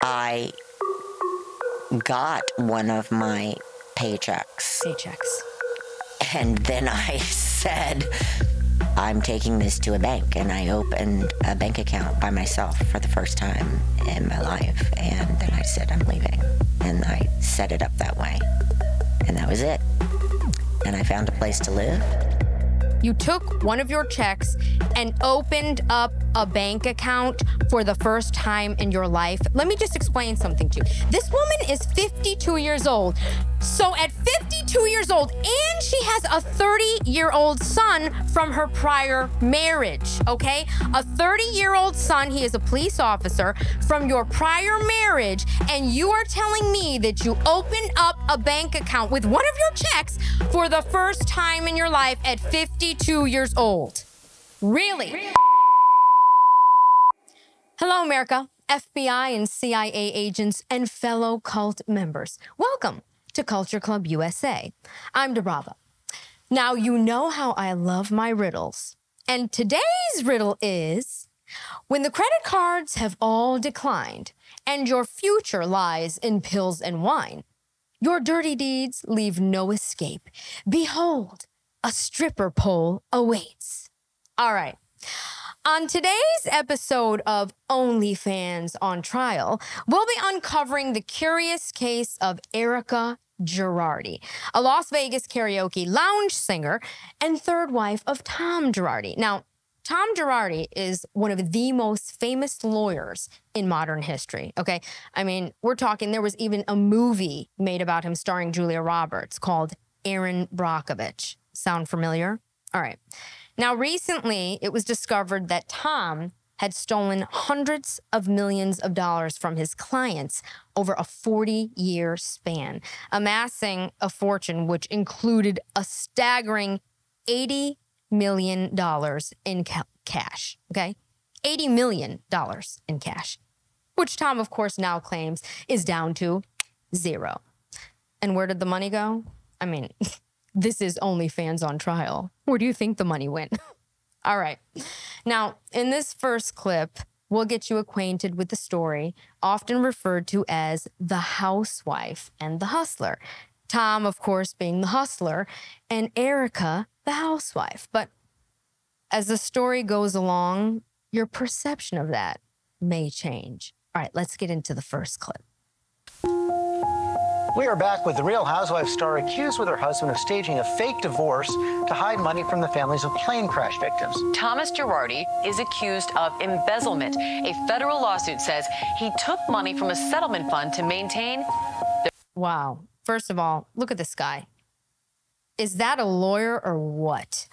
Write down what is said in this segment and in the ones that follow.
I got one of my paychecks. And then I said, I'm taking this to a bank. And I opened a bank account by myself for the first time in my life. And then I said, I'm leaving. And I set it up that way. And that was it. And I found a place to live. You took one of your checks and opened up a bank account for the first time in your life. Let me just explain something to you. This woman is 52 years old. So at 52 years old, and she has a 30-year-old son from her prior marriage, okay? A 30-year-old son, he is a police officer from your prior marriage, and you are telling me that you opened up a bank account with one of your checks for the first time in your life at 52 years old. Really? Hello, America, FBI and CIA agents and fellow cult members. Welcome to Culture Club USA. I'm DiBrava. Now, you know how I love my riddles. And today's riddle is, when the credit cards have all declined and your future lies in pills and wine, your dirty deeds leave no escape. Behold, a stripper pole awaits. All right. On today's episode of OnlyFans on Trial, we'll be uncovering the curious case of Erika Girardi, a Las Vegas karaoke lounge singer and third wife of Tom Girardi. Now, Tom Girardi is one of the most famous lawyers in modern history, okay? I mean, we're talking, there was even a movie made about him starring Julia Roberts called Erin Brockovich. Sound familiar? All right. Now, recently, it was discovered that Tom had stolen hundreds of millions of dollars from his clients over a 40-year span, amassing a fortune which included a staggering $80 million in cash, okay? $80 million in cash, which Tom, of course, now claims is down to zero. And where did the money go? I mean, this is OnlyFans on Trial. Where do you think the money went? All right. Now, in this first clip, we'll get you acquainted with the story, often referred to as The Housewife and The Hustler. Tom, of course, being the hustler, and Erika, the housewife. But as the story goes along, your perception of that may change. All right, let's get into the first clip. We are back with the Real Housewives star accused with her husband of staging a fake divorce to hide money from the families of plane crash victims. Thomas Girardi is accused of embezzlement. A federal lawsuit says he took money from a settlement fund to maintain... Wow. First of all, look at this guy. Is that a lawyer or what?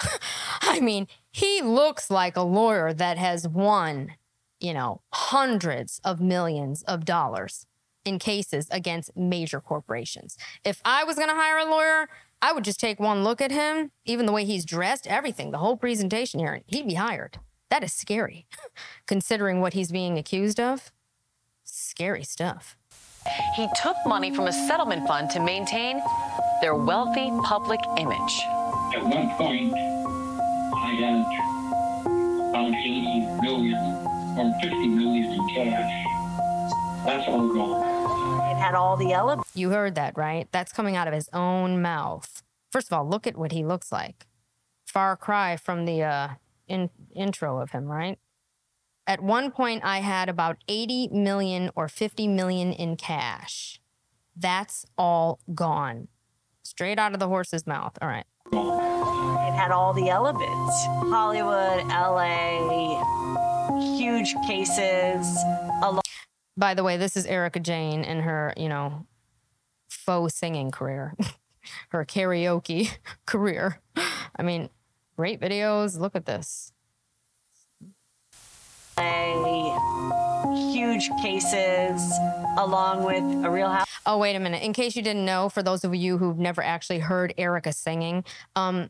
I mean, he looks like a lawyer that has won, you know, hundreds of millions of dollars in cases against major corporations. If I was going to hire a lawyer, I would just take one look at him, even the way he's dressed, everything, the whole presentation here, he'd be hired. That is scary, considering what he's being accused of. Scary stuff. He took money from a settlement fund to maintain their wealthy public image. At one point, I had about 80 million or 50 million in cash. That's all gone. It had all the elements. You heard that, right? That's coming out of his own mouth. First of all, look at what he looks like. Far cry from the intro of him, right? At one point, I had about 80 million or 50 million in cash. That's all gone. Straight out of the horse's mouth. All right. It had all the elements. Hollywood, LA, huge cases. By the way, this is Erika Jayne in her, you know, faux singing career, her karaoke career. I mean, great videos. Look at this. Huge cases, along with a Real House. Oh, wait a minute. In case you didn't know, for those of you who've never actually heard Erika singing, I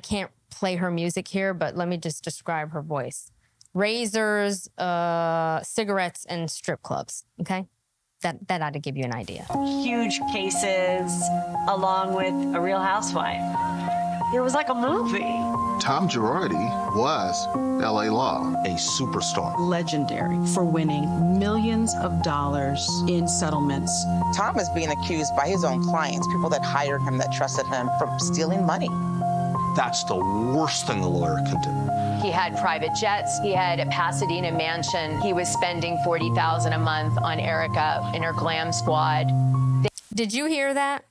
can't play her music here, but let me just describe her voice. Razors, cigarettes, and strip clubs, okay? That ought to give you an idea. Huge cases, along with a Real Housewife. It was like a movie. Tom Girardi was LA Law, a superstar. Legendary for winning millions of dollars in settlements. Tom is being accused by his own clients, people that hired him, that trusted him, from stealing money. That's the worst thing a lawyer can do. He had private jets. He had a Pasadena mansion. He was spending $40,000 a month on Erika in her Glam Squad. Did you hear that?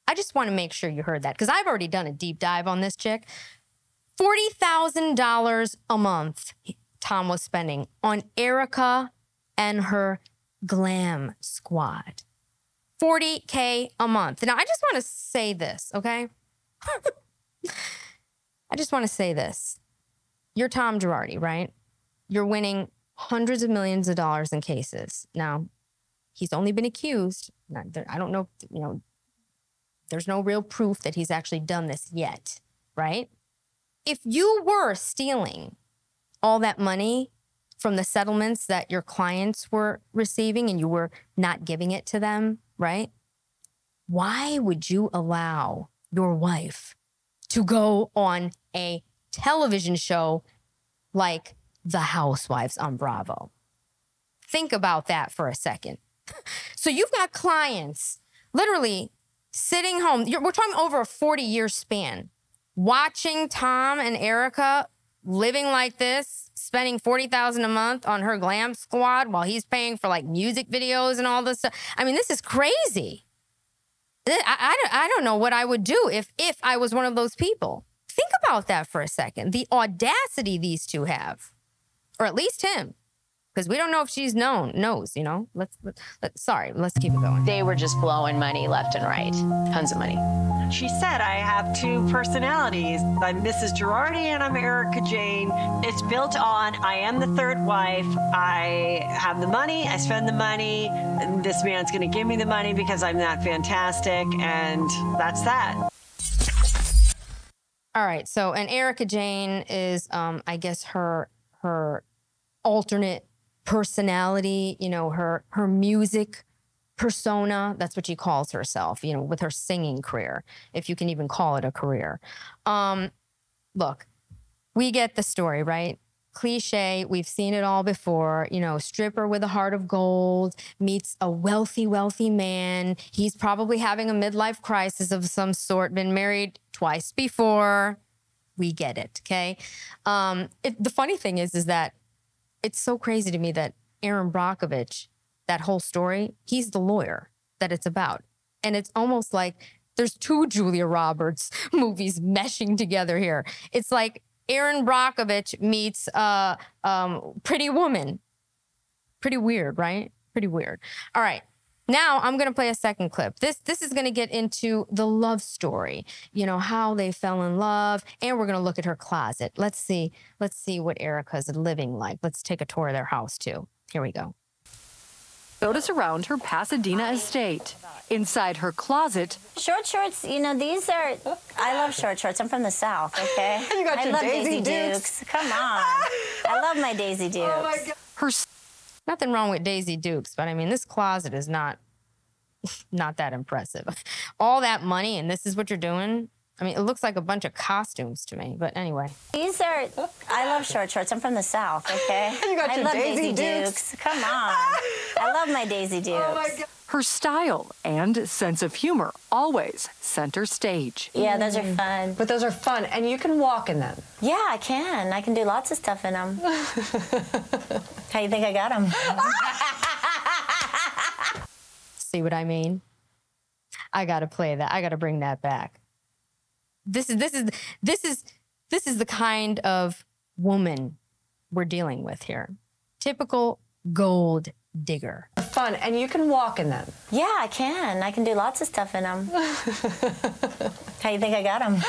I just want to make sure you heard that because I've already done a deep dive on this chick. $40,000 a month Tom was spending on Erika and her Glam Squad. $40K a month. Now, I just want to say this, okay? I just want to say this. You're Tom Girardi, right? You're winning hundreds of millions of dollars in cases. Now, he's only been accused. I don't know, there's no real proof that he's actually done this yet, right? If you were stealing all that money from the settlements that your clients were receiving and you were not giving it to them, right? Why would you allow your wife to go on a television show like The Housewives on Bravo? Think about that for a second. So you've got clients literally sitting home. We're talking over a 40-year span, watching Tom and Erika living like this, spending $40,000 a month on her Glam Squad while he's paying for like music videos and all this stuff. I mean, this is crazy. I don't know what I would do if I was one of those people. Think about that for a second. The audacity these two have, or at least him, because we don't know if she's knows, let's keep it going. They were just blowing money left and right. Tons of money. She said, I have two personalities. I'm Mrs. Girardi and I'm Erika Jayne. It's built on, I am the third wife. I have the money, I spend the money. And this man's going to give me the money because I'm that fantastic. And that's that. All right. So, and Erika Jayne is, I guess, her alternate personality, her music persona. That's what she calls herself, with her singing career, if you can even call it a career. Look, we get the story, right? Cliche, we've seen it all before. Stripper with a heart of gold meets a wealthy man. He's probably having a midlife crisis of some sort, been married twice before. We get it, okay? The funny thing is that it's so crazy to me that Erin Brockovich, that whole story, he's the lawyer that it's about. And it's almost like there's two Julia Roberts movies meshing together here. It's like Erin Brockovich meets Pretty Woman. Pretty weird, right? Pretty weird. All right. Now I'm going to play a second clip. This is going to get into the love story, how they fell in love, and we're going to look at her closet. Let's see what Erika's living like. Let's take a tour of their house too. Here we go. Showed us around her Pasadena estate. Inside her closet. Short shorts, these are, I love short shorts. I'm from the South, okay? You got your love Daisy Dukes. Come on. I love my Daisy Dukes. Oh my God. Nothing wrong with Daisy Dukes, but I mean, this closet is not that impressive. All that money and this is what you're doing? I mean, it looks like a bunch of costumes to me, but anyway. These are, I love short shorts. I'm from the South, okay? You got your love Daisy Dukes. Come on. I love my Daisy Dukes. Oh my God. Her style and sense of humor always center stage. Yeah, those are fun. But those are fun, and you can walk in them. Yeah, I can. I can do lots of stuff in them. How you think I got them? See what I mean? I got to play that. I got to bring that back. This is the kind of woman we're dealing with here. Typical gold digger. Fun, and you can walk in them. Yeah, I can. I can do lots of stuff in them. How you think I got them?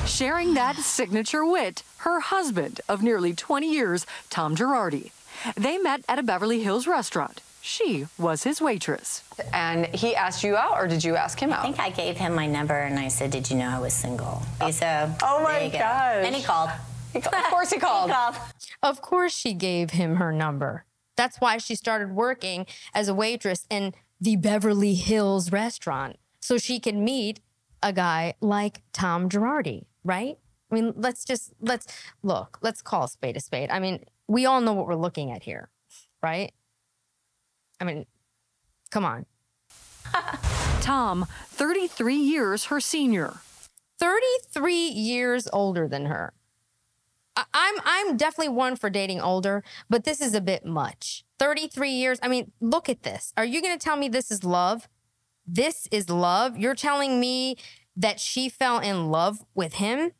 Sharing that signature wit, her husband of nearly 20 years, Tom Girardi. They met at a Beverly Hills restaurant. She was his waitress. And he asked you out, or did you ask him out? I think I gave him my number, and I said, did you know I was single? So, oh, my gosh. And he called. Of course he called. Of course she gave him her number. That's why she started working as a waitress in the Beverly Hills restaurant, so she could meet a guy like Tom Girardi, right? I mean, let's call a spade a spade. I mean, we all know what we're looking at here, right? I mean, come on. Tom, 33 years her senior. 33 years older than her. I'm definitely one for dating older, but this is a bit much. 33 years. I mean, look at this. Are you going to tell me this is love? This is love? You're telling me that she fell in love with him?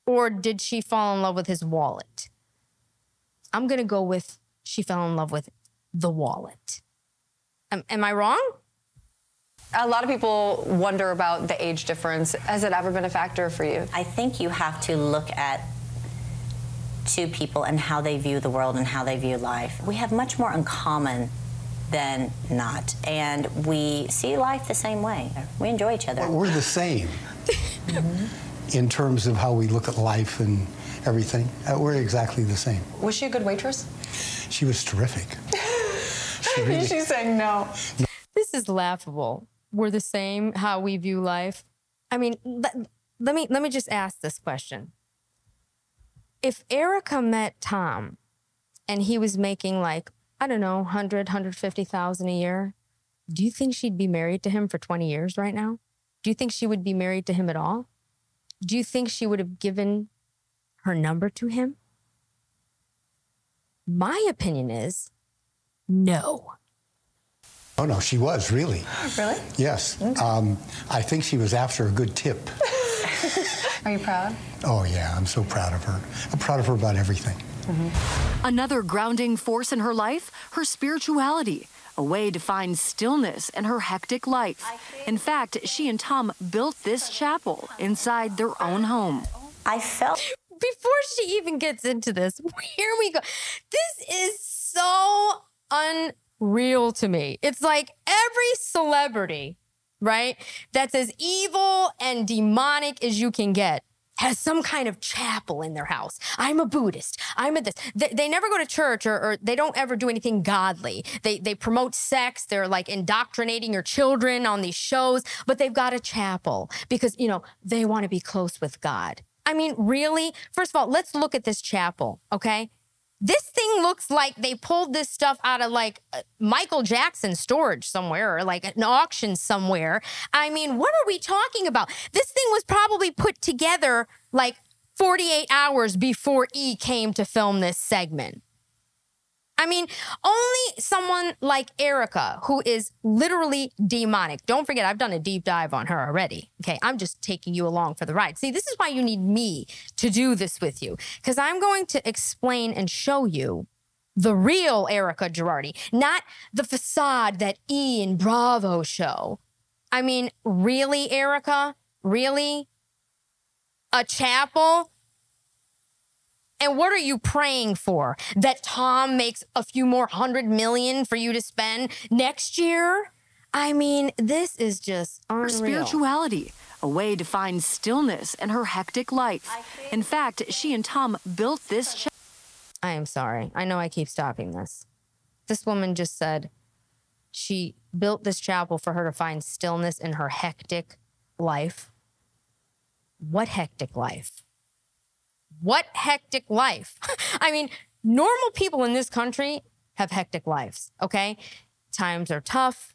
Or did she fall in love with his wallet? I'm going to go with she fell in love with the wallet. Am I wrong? A lot of people wonder about the age difference. Has it ever been a factor for you? I think you have to look at two people and how they view the world and how they view life. We have much more in common than not, and we see life the same way. We enjoy each other. Well, we're the same in terms of how we look at life and everything. We're exactly the same. Was she a good waitress? She was terrific. She's saying no. This is laughable. We're the same, how we view life. I mean, let me just ask this question. If Erika met Tom and he was making like, I don't know, 100, 150,000 a year, do you think she'd be married to him for 20 years right now? Do you think she would be married to him at all? Do you think she would have given her number to him? My opinion is no. Oh, no, she was, really. Really? Yes. Okay. I think she was after a good tip. Are you proud? Oh, yeah, I'm so proud of her. I'm proud of her about everything. Another grounding force in her life, her spirituality, a way to find stillness in her hectic life. In fact, she and Tom built this chapel inside their own home. I felt... Before she even gets into this, here we go. This is so unreal to me. It's like every celebrity, right, that's as evil and demonic as you can get has some kind of chapel in their house. I'm a Buddhist. I'm a this. They never go to church or they don't ever do anything godly. They promote sex. They're like indoctrinating your children on these shows, but they've got a chapel because, you know, they want to be close with God. I mean, really? First of all, let's look at this chapel, okay? This thing looks like they pulled this stuff out of like Michael Jackson storage somewhere or like an auction somewhere. I mean, what are we talking about? This thing was probably put together like 48 hours before E came to film this segment. I mean, only someone like Erika, who is literally demonic. Don't forget, I've done a deep dive on her already. Okay, I'm just taking you along for the ride. See, this is why you need me to do this with you, because I'm going to explain and show you the real Erika Girardi, not the facade that E and Bravo show. I mean, really, Erika? Really? A chapel? And what are you praying for? That Tom makes a few more $100 million for you to spend next year? I mean, this is just unreal. Her spirituality, a way to find stillness in her hectic life. In fact, she and Tom built this. I am sorry. I know I keep stopping this. This woman just said she built this chapel for her to find stillness in her hectic life. What hectic life? What hectic life? I mean, normal people in this country have hectic lives, okay? Times are tough.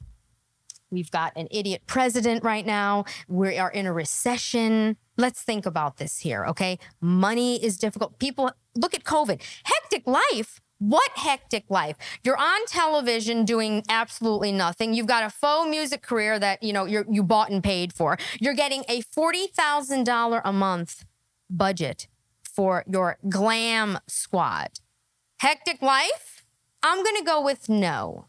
We've got an idiot president right now. We are in a recession. Let's think about this here, okay? Money is difficult. People, look at COVID. Hectic life? What hectic life? You're on television doing absolutely nothing. You've got a faux music career that, you know, you bought and paid for. You're getting a $40,000 a month budget for your Glam Squad. Hectic life? I'm gonna go with no.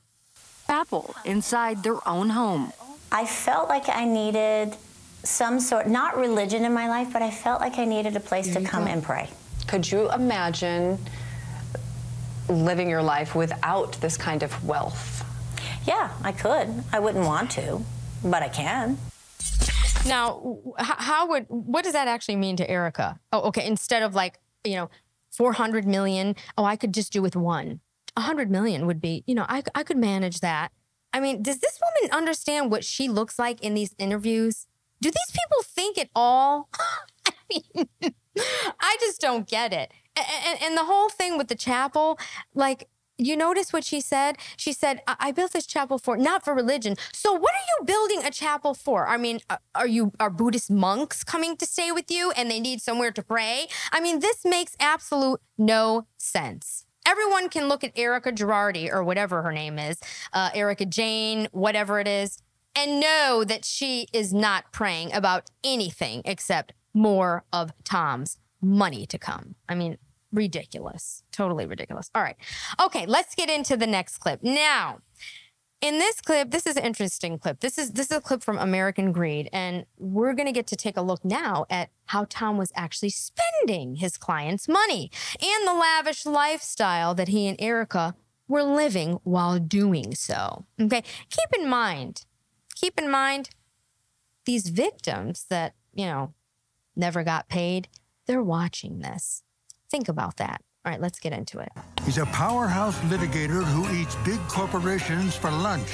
Chapel inside their own home. I felt like I needed some sort, not religion in my life, but I felt like I needed a place to come and pray. Could you imagine living your life without this kind of wealth? Yeah, I could. I wouldn't want to, but I can. Now, what does that actually mean to Erika? Oh, okay, instead of like, you know, 400 million, oh, I could just do with one. 100 million would be, you know, I could manage that. I mean, does this woman understand what she looks like in these interviews? Do these people think at all? I mean, I just don't get it. And the whole thing with the chapel, like, you notice what she said? She said, I built this chapel not for religion. So what are you building a chapel for? I mean, are Buddhist monks coming to stay with you and they need somewhere to pray? I mean, this makes absolute no sense. Everyone can look at Erika Girardi or whatever her name is, Erika Jayne, whatever it is, and know that she is not praying about anything except more of Tom's money to come. I mean, ridiculous. Totally ridiculous. All right. Okay, let's get into the next clip. Now, in this clip, this is an interesting clip. This is a clip from American Greed, and we're going to get to take a look now at how Tom was actually spending his clients' money and the lavish lifestyle that he and Erika were living while doing so. Okay? Keep in mind, these victims that, you know, never got paid, they're watching this. Think about that. All right, let's get into it. He's a powerhouse litigator who eats big corporations for lunch.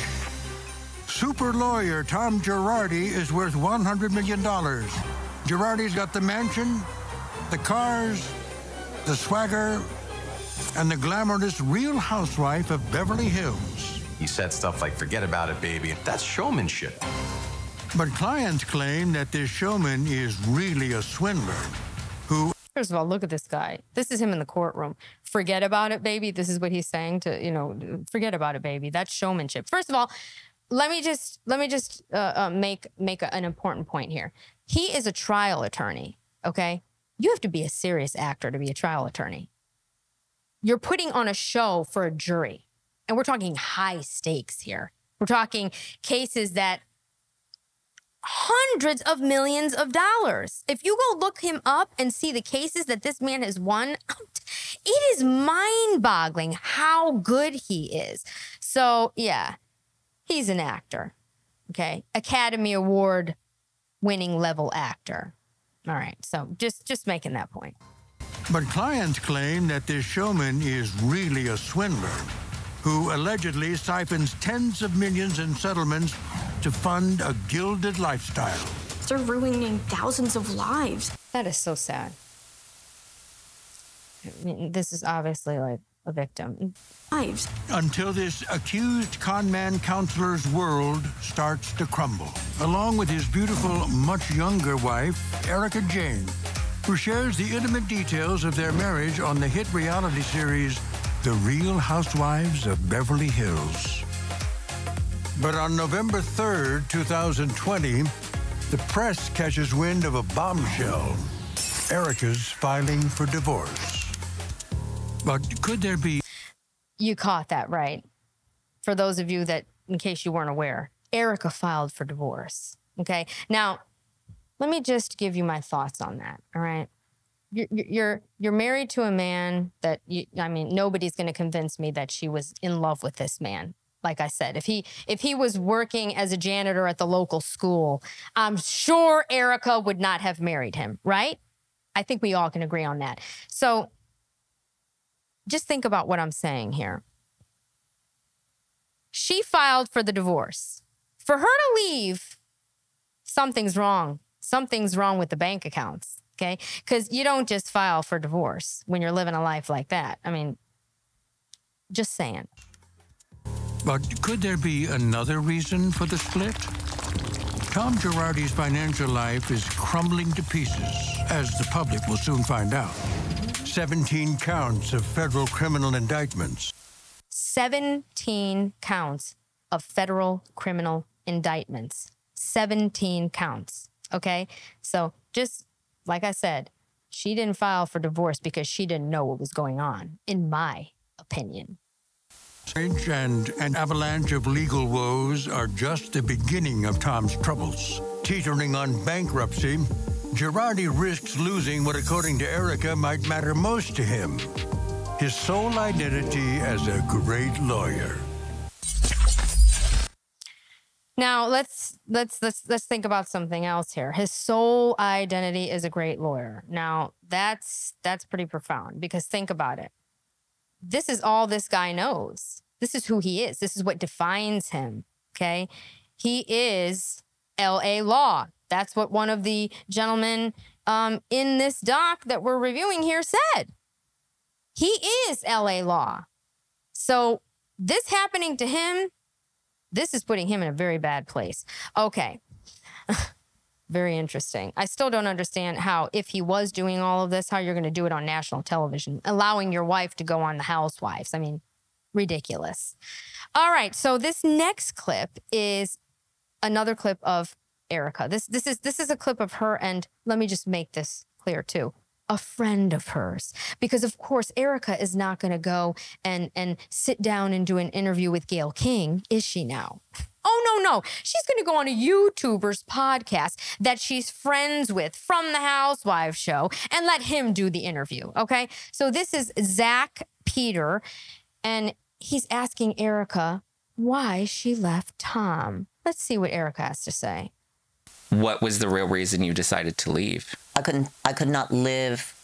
Super lawyer Tom Girardi is worth $100 million. Girardi's got the mansion, the cars, the swagger, and the glamorous Real Housewife of Beverly Hills. He said stuff like, forget about it, baby. That's showmanship. But clients claim that this showman is really a swindler who... First of all, look at this guy. This is him in the courtroom. Forget about it, baby. This is what he's saying to, you know, forget about it, baby. That's showmanship. First of all, let me just make an important point here. He is a trial attorney, okay? You have to be a serious actor to be a trial attorney. You're putting on a show for a jury, and we're talking high stakes here. We're talking cases that hundreds of millions of dollars. If you go look him up and see the cases that this man has won, it is mind-boggling how good he is. So, yeah, he's an actor, okay? Academy Award winning level actor. All right, so just making that point. But clients claim that this showman is really a swindler who allegedly siphons tens of millions in settlements to fund a gilded lifestyle. They're ruining thousands of lives. That is so sad. I mean, this is obviously like a victim. Lives. Until this accused conman counselor's world starts to crumble, along with his beautiful, much younger wife, Erika Jayne, who shares the intimate details of their marriage on the hit reality series, The Real Housewives of Beverly Hills. But on November 3rd, 2020, the press catches wind of a bombshell. Erika's filing for divorce. But could there be... You caught that right. For those of you that, in case you weren't aware, Erika filed for divorce, okay? Now, let me just give you my thoughts on that, all right? You're married to a man that, I mean, nobody's going to convince me that she was in love with this man. Like I said, if he was working as a janitor at the local school, I'm sure Erika would not have married him, right? I think we all can agree on that. So just think about what I'm saying here. She filed for the divorce. For her to leave, something's wrong. Something's wrong with the bank accounts, okay? Because you don't just file for divorce when you're living a life like that. I mean, just saying. But could there be another reason for the split? Tom Girardi's financial life is crumbling to pieces, as the public will soon find out. 17 counts of federal criminal indictments. 17 counts of federal criminal indictments. 17 counts, okay? So just like I said, she didn't file for divorce because she didn't know what was going on, in my opinion. And an avalanche of legal woes are just the beginning of Tom's troubles. Teetering on bankruptcy, Girardi risks losing what, according to Erika, might matter most to him: his sole identity as a great lawyer. Now let's think about something else here. His sole identity is a great lawyer. Now that's pretty profound, because think about it. This is all this guy knows. This is who he is. This is what defines him, okay? He is L.A. law. That's what one of the gentlemen in this doc that we're reviewing here said. He is LA law. So this happening to him, this is putting him in a very bad place. Okay. Very interesting. I still don't understand how, if he was doing all of this, how you're going to do it on national television, allowing your wife to go on the Housewives. I mean, ridiculous. All right. So this next clip is another clip of Erika. This is a clip of her, and let me just make this clear too. A friend of hers, because of course Erika is not going to go and sit down and do an interview with Gayle King, is she now? Oh, no. She's going to go on a YouTuber's podcast that she's friends with from the Housewives show and let him do the interview, okay? So this is Zach Peter, and he's asking Erika why she left Tom. Let's see what Erika has to say. What was the real reason you decided to leave? I could not live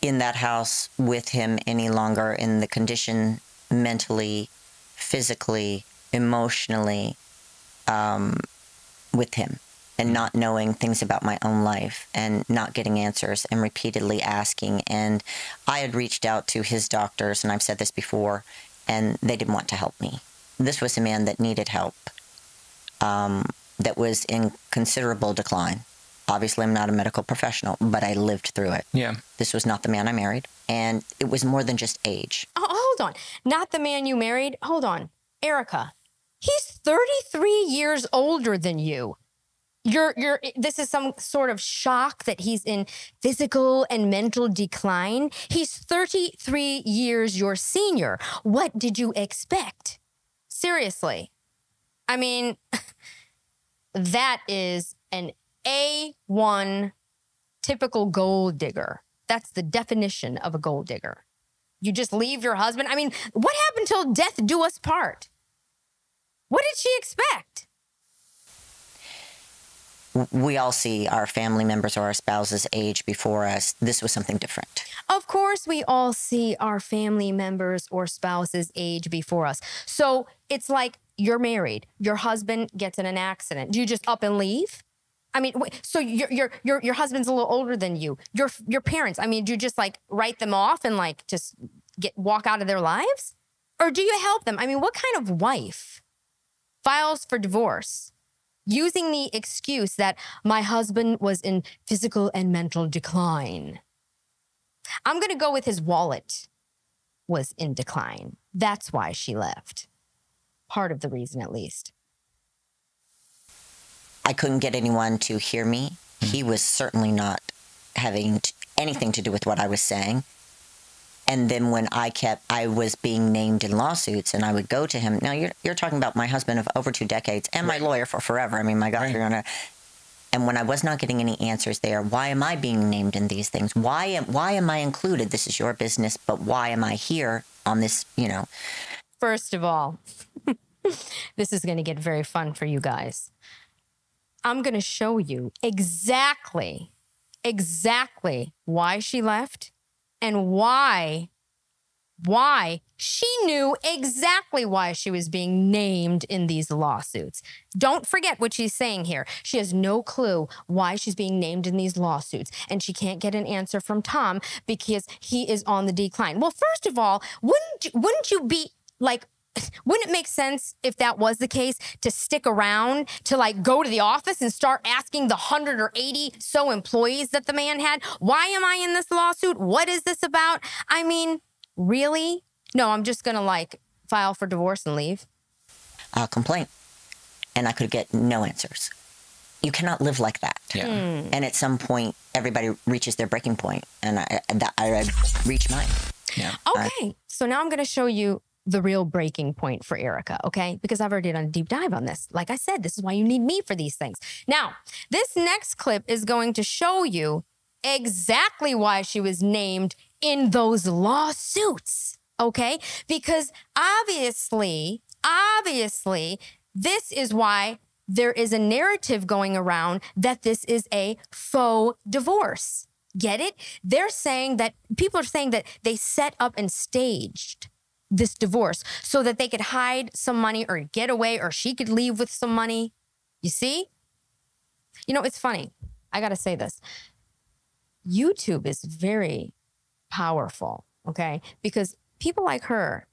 in that house with him any longer in the condition mentally, physically, emotionally, with him, and not knowing things about my own life and not getting answers and repeatedly asking. And I had reached out to his doctors, and I've said this before, and they didn't want to help me. This was a man that needed help, that was in considerable decline. Obviously, I'm not a medical professional, but I lived through it. Yeah. This was not the man I married, and it was more than just age. Oh, hold on. Not the man you married? Hold on. Erika, he's 33 years older than you. This is some sort of shock that he's in physical and mental decline. He's 33 years your senior. What did you expect? Seriously. I mean, that is an A1 typical gold digger. That's the definition of a gold digger. You just leave your husband. I mean, what happened till death do us part? What did she expect? We all see our family members or our spouses age before us. This was something different. Of course, we all see our family members or spouses age before us. So it's like you're married. Your husband gets in an accident. Do you just up and leave? I mean, so your husband's a little older than you. Your parents, I mean, do you just like write them off and like just walk out of their lives? Or do you help them? I mean, what kind of wife files for divorce using the excuse that my husband was in physical and mental decline? I'm going to go with his wallet was in decline. That's why she left. Part of the reason, at least. I couldn't get anyone to hear me. He was certainly not having anything to do with what I was saying. And then when I was being named in lawsuits, and I would go to him. Now, you're talking about my husband of over 2 decades and my lawyer for forever. I mean, my God, you're gonna. And when I was not getting any answers there, why am I being named in these things? Why am I included? This is your business, but why am I here on this, First of all, this is going to get very fun for you guys. I'm going to show you exactly why she left and why she knew exactly why she was being named in these lawsuits. Don't forget what she's saying here. She has no clue why she's being named in these lawsuits, and she can't get an answer from Tom because he is on the decline. Well, first of all, wouldn't you be like, wouldn't it make sense if that was the case to stick around, to like go to the office and start asking the 100 or 80 so employees that the man had, why am I in this lawsuit? What is this about? I mean, really? No, I'm just going to like file for divorce and leave. I'll complain. And I could get no answers. You cannot live like that. Yeah. And at some point, everybody reaches their breaking point, and I reached mine. Yeah. Okay. So now I'm going to show you the real breaking point for Erika, okay? Because I've already done a deep dive on this. Like I said, this is why you need me for these things. Now, this next clip is going to show you exactly why she was named in those lawsuits, okay? Because obviously, this is why there is a narrative going around that this is a faux divorce. Get it? People are saying that they set up and staged this divorce so that they could hide some money or get away, or she could leave with some money. You see? You know, it's funny. I got to say this. YouTube is very powerful, okay? Because people like her,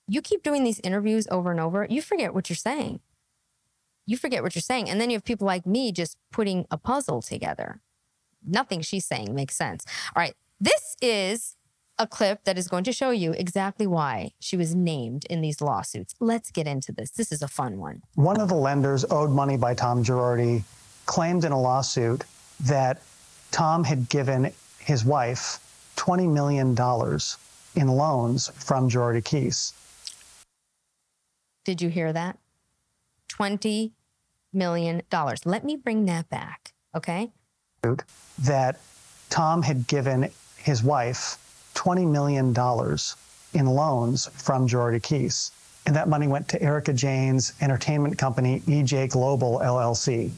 you keep doing these interviews over and over, you forget what you're saying. You forget what you're saying. And then you have people like me just putting a puzzle together. Nothing she's saying makes sense. All right, this is a clip that is going to show you exactly why she was named in these lawsuits. Let's get into this. This is a fun one. One of the lenders owed money by Tom Girardi claimed in a lawsuit that Tom had given his wife $20 million in loans from Girardi Keys. Did you hear that? $20 million. Let me bring that back, okay? That Tom had given his wife $20 million in loans from Girardi Keys. And that money went to Erika Jayne's entertainment company, EJ Global, LLC.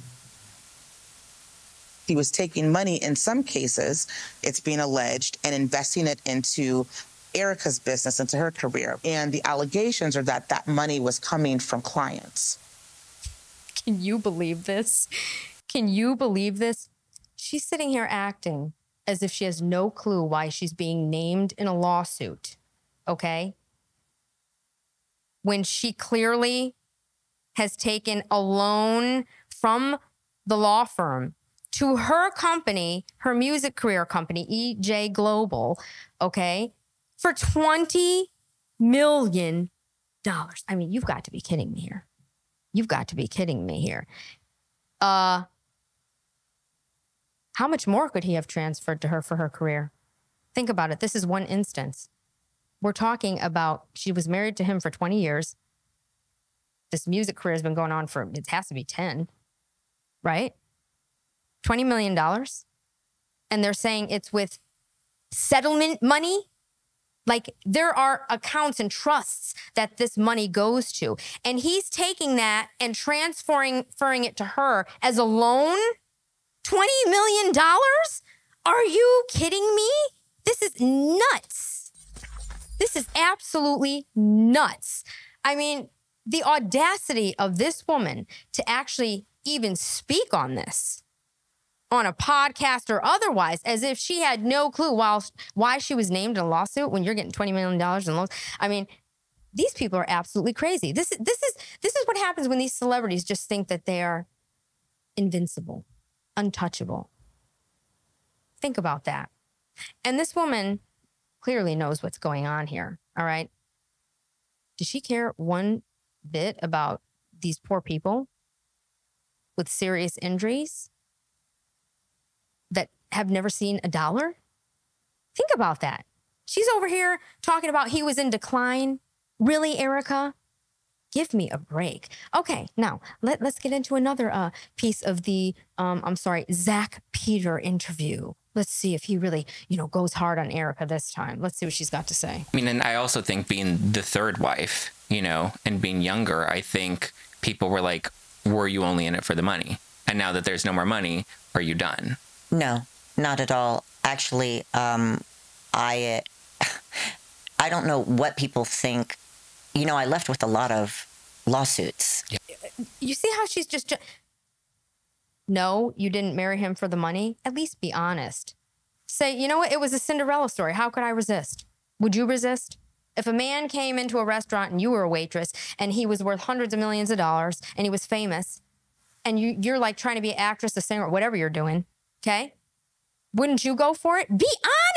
He was taking money, in some cases, it's being alleged, and investing it into Erika's business, into her career. And the allegations are that that money was coming from clients. Can you believe this? Can you believe this? She's sitting here acting as if she has no clue why she's being named in a lawsuit, okay? When she clearly has taken a loan from the law firm to her company, her music career company, EJ Global, okay, for $20 million. I mean, you've got to be kidding me here. You've got to be kidding me here. How much more could he have transferred to her for her career? Think about it. This is one instance. We're talking about she was married to him for 20 years. This music career has been going on for, it has to be 10, right? $20 million. And they're saying it's with settlement money. Like there are accounts and trusts that this money goes to. And he's taking that and transferring it to her as a loan. $20 million? Are you kidding me? This is nuts. This is absolutely nuts. I mean, the audacity of this woman to actually even speak on this on a podcast or otherwise, as if she had no clue why she was named in a lawsuit when you're getting $20 million in loans. I mean, these people are absolutely crazy. This is what happens when these celebrities just think that they are invincible, untouchable. Think about that. And this woman clearly knows what's going on here, all right? Does she care one bit about these poor people with serious injuries that have never seen a dollar? Think about that. She's over here talking about he was in decline. Really, Erika? Give me a break. Okay, now let's get into another piece of the, Zach Peter interview. Let's see if he really, goes hard on Erika this time. Let's see what she's got to say. I mean, and I also think being the third wife, and being younger, I think people were like, were you only in it for the money? And now that there's no more money, are you done? No, not at all. Actually, I don't know what people think. I left with a lot of lawsuits. Yeah. You see how she's just... No, you didn't marry him for the money? At least be honest. Say, you know what? It was a Cinderella story. How could I resist? Would you resist? If a man came into a restaurant and you were a waitress and he was worth hundreds of millions of dollars and he was famous and you're like trying to be an actress, a singer, whatever you're doing, okay? Wouldn't you go for it? Be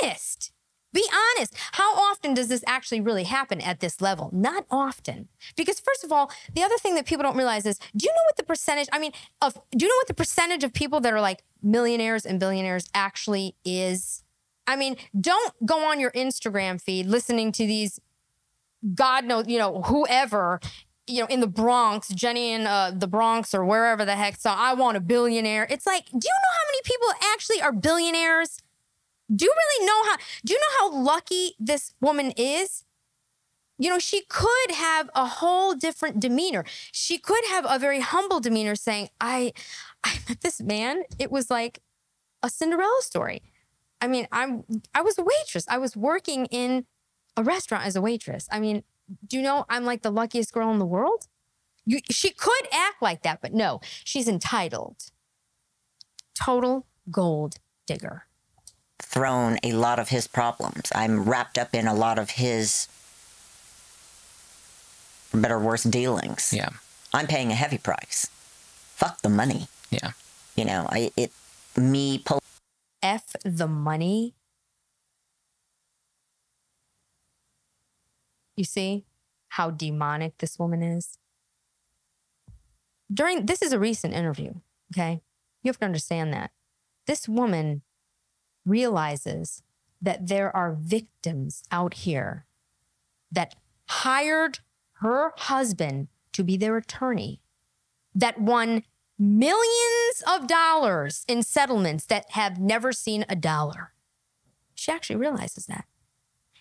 honest. Be honest. How often does this actually really happen at this level? Not often. Because first of all, the other thing that people don't realize is, do you know what the percentage, do you know what the percentage of people that are like millionaires and billionaires actually is? I mean, don't go on your Instagram feed listening to these, God knows, whoever, in the Bronx, Jenny in the Bronx or wherever the heck, so I want a billionaire. It's like, do you know how many people actually are billionaires? Do you know how lucky this woman is? She could have a whole different demeanor. She could have a very humble demeanor saying, I met this man. It was like a Cinderella story. I mean, I was a waitress. I was working in a restaurant as a waitress. I mean, do you know I'm like the luckiest girl in the world? She could act like that, but no, she's entitled. Total gold digger. Thrown a lot of his problems. I'm wrapped up in a lot of his, for better or worse, dealings. Yeah. I'm paying a heavy price. Fuck the money. Yeah. You know, F the money. You see how demonic this woman is? This is a recent interview, okay? You have to understand that. This woman realizes that there are victims out here that hired her husband to be their attorney, that won millions of dollars in settlements that have never seen a dollar. She actually realizes that.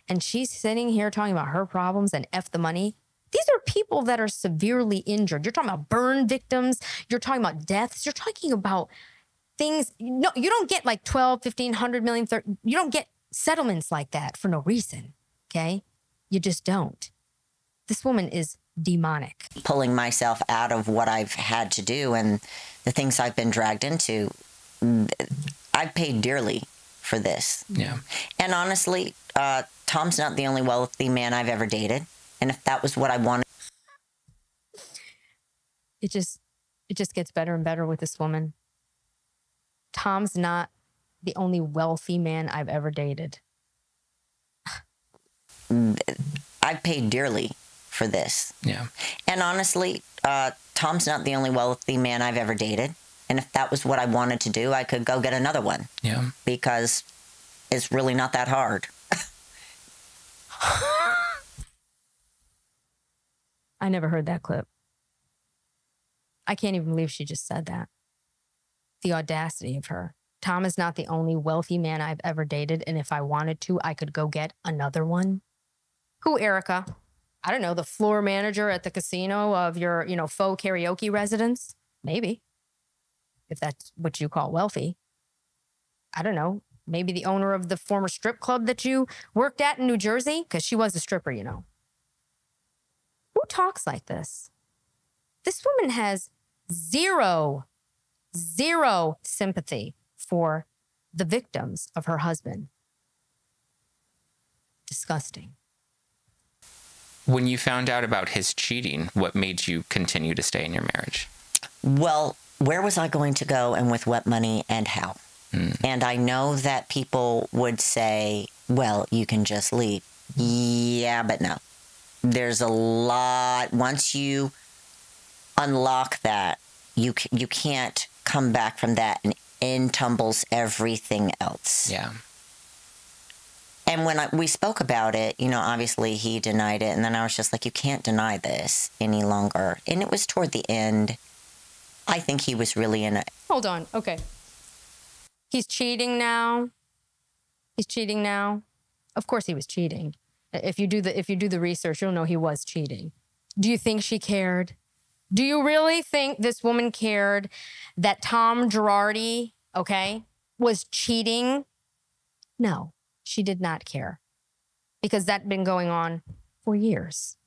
And she's sitting here talking about her problems and F the money. These are people that are severely injured. You're talking about burn victims. You're talking about deaths. You're talking about things. No, you don't get like 12, 15, 100 million. 30, you don't get settlements like that for no reason. Okay? You just don't. This woman is demonic. Pulling myself out of what I've had to do and the things I've been dragged into. I've paid dearly for this. Yeah. And honestly, Tom's not the only wealthy man I've ever dated. And if that was what I wanted. It just gets better and better with this woman. Tom's not the only wealthy man I've ever dated. I've paid dearly for this. Yeah. And honestly, Tom's not the only wealthy man I've ever dated. And if that was what I wanted to do, I could go get another one. Yeah. Because it's really not that hard. I never heard that clip. I can't even believe she just said that. The audacity of her. Tom is not the only wealthy man I've ever dated, and if I wanted to, I could go get another one. Who, Erika? I don't know, the floor manager at the casino of your, faux karaoke residence? Maybe. If that's what you call wealthy. I don't know. Maybe the owner of the former strip club that you worked at in New Jersey? Because she was a stripper, you know. Who talks like this? This woman has zero sympathy for the victims of her husband. Disgusting. When you found out about his cheating, what made you continue to stay in your marriage? Well, where was I going to go and with what money and how? And I know that people would say, well, you can just leave. Yeah, but no. There's a lot. Once you unlock that, you can't come back from that, and in tumbles everything else. Yeah. And when we spoke about it, obviously he denied it. And then I was just like, you can't deny this any longer. And it was toward the end. I think he was really in it. Hold on. Okay. He's cheating now. He's cheating now. Of course he was cheating. If you do the research, you'll know he was cheating. Do you think she cared? Do you really think this woman cared that Tom Girardi, was cheating? No, she did not care. Because that'd been going on for years.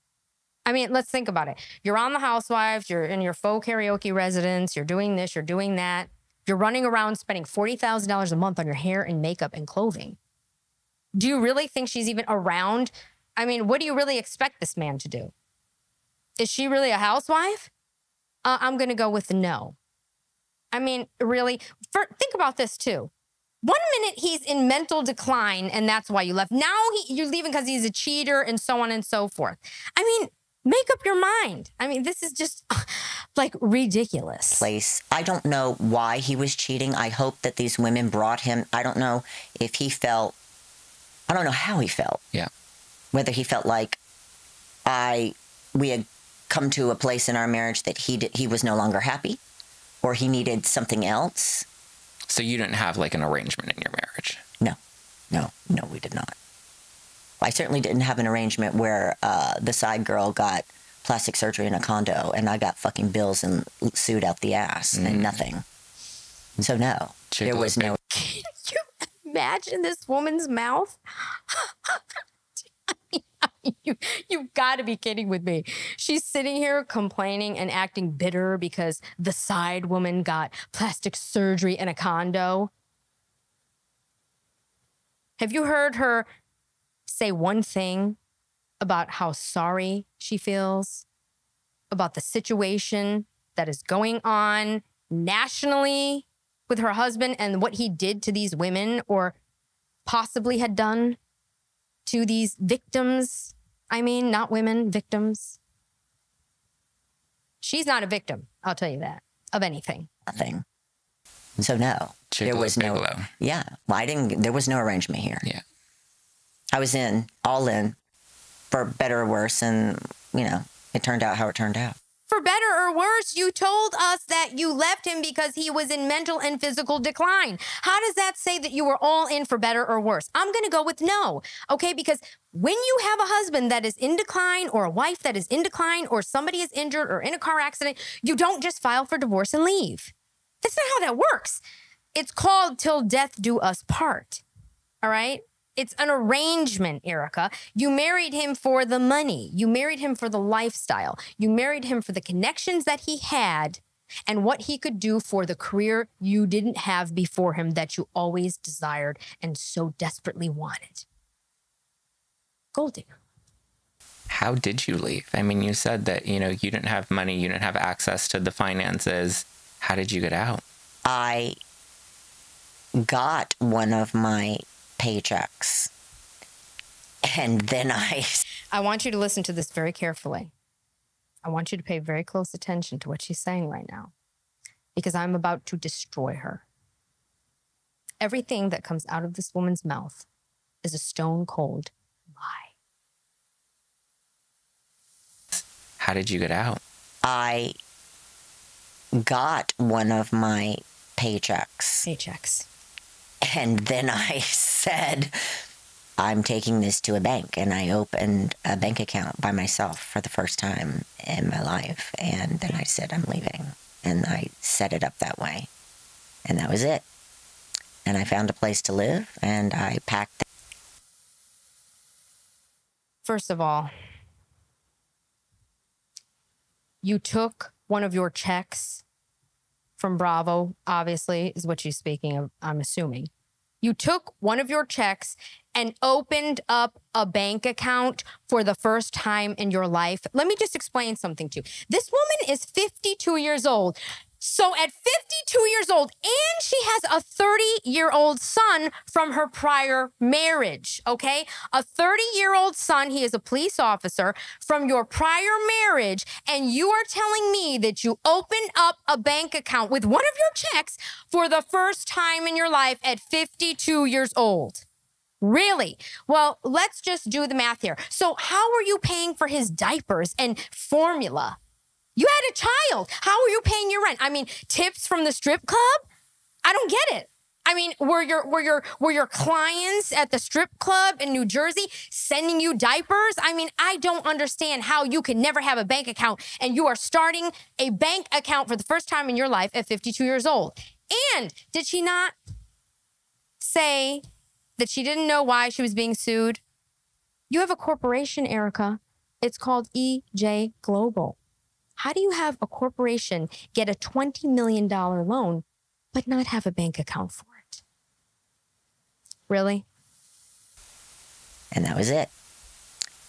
I mean, let's think about it. You're on the Housewives, you're in your faux karaoke residence, you're doing this, you're doing that. You're running around spending $40,000 a month on your hair and makeup and clothing. Do you really think she's even around? I mean, what do you really expect this man to do? Is she really a housewife? I'm going to go with no. I mean, really, think about this too. 1 minute he's in mental decline and that's why you left. Now you're leaving because he's a cheater and so on and so forth. I mean, make up your mind. I mean, this is just like ridiculous. I don't know why he was cheating. I hope that these women brought him. I don't know if he felt, I don't know how he felt. Yeah. Whether he felt like we had come to a place in our marriage that he was no longer happy or he needed something else. So you didn't have like an arrangement in your marriage? No, we did not. I certainly didn't have an arrangement where the side girl got plastic surgery in a condo and I got fucking bills and sued out the ass and nothing. So no, there was no. Can you imagine this woman's mouth? I You've got to be kidding with me. She's sitting here complaining and acting bitter because the side woman got plastic surgery in a condo. Have you heard her say one thing about how sorry she feels about the situation that is going on nationally with her husband and what he did to these women or possibly had done to these victims? I mean, not women, victims. She's not a victim, I'll tell you that, of anything. Nothing. So no, there was no. Yeah, well, there was no arrangement here. Yeah, I was all in, for better or worse, and it turned out how it turned out. For better or worse, you told us that you left him because he was in mental and physical decline. How does that say that you were all in for better or worse? I'm going to go with no, okay? Because when you have a husband that is in decline or a wife that is in decline or somebody is injured or in a car accident, you don't just file for divorce and leave. That's not how that works. It's called till death do us part, all right? It's an arrangement, Erika. You married him for the money. You married him for the lifestyle. You married him for the connections that he had and what he could do for the career you didn't have before him that you always desired and so desperately wanted. Gold digger. How did you leave? I mean, you said that, you didn't have money, you didn't have access to the finances. How did you get out? I got one of my paychecks. And then I want you to listen to this very carefully. I want you to pay very close attention to what she's saying right now, because I'm about to destroy her. Everything that comes out of this woman's mouth is a stone cold lie. How did you get out? I got one of my paychecks. And then I said, I'm taking this to a bank. And I opened a bank account by myself for the first time in my life. And then I said, I'm leaving. And I set it up that way. And that was it. And I found a place to live and I packed. First of all, you took one of your checks from Bravo, obviously, is what she's speaking of, I'm assuming. You took one of your checks and opened up a bank account for the first time in your life. Let me just explain something to you. This woman is 52 years old. So at 52 years old, and she has a 30-year-old son from her prior marriage, okay? A 30-year-old son, he is a police officer from your prior marriage, and you are telling me that you opened up a bank account with one of your checks for the first time in your life at 52 years old. Really? Well, let's just do the math here. So how are you paying for his diapers and formula? You had a child. How are you paying your rent? I mean, tips from the strip club? I don't get it. I mean, were your clients at the strip club in New Jersey sending you diapers? I mean, I don't understand how you can never have a bank account and you are starting a bank account for the first time in your life at 52 years old. And did she not say that she didn't know why she was being sued? You have a corporation, Erika. It's called EJ Global. How do you have a corporation get a $20 million loan but not have a bank account for it? Really? And that was it.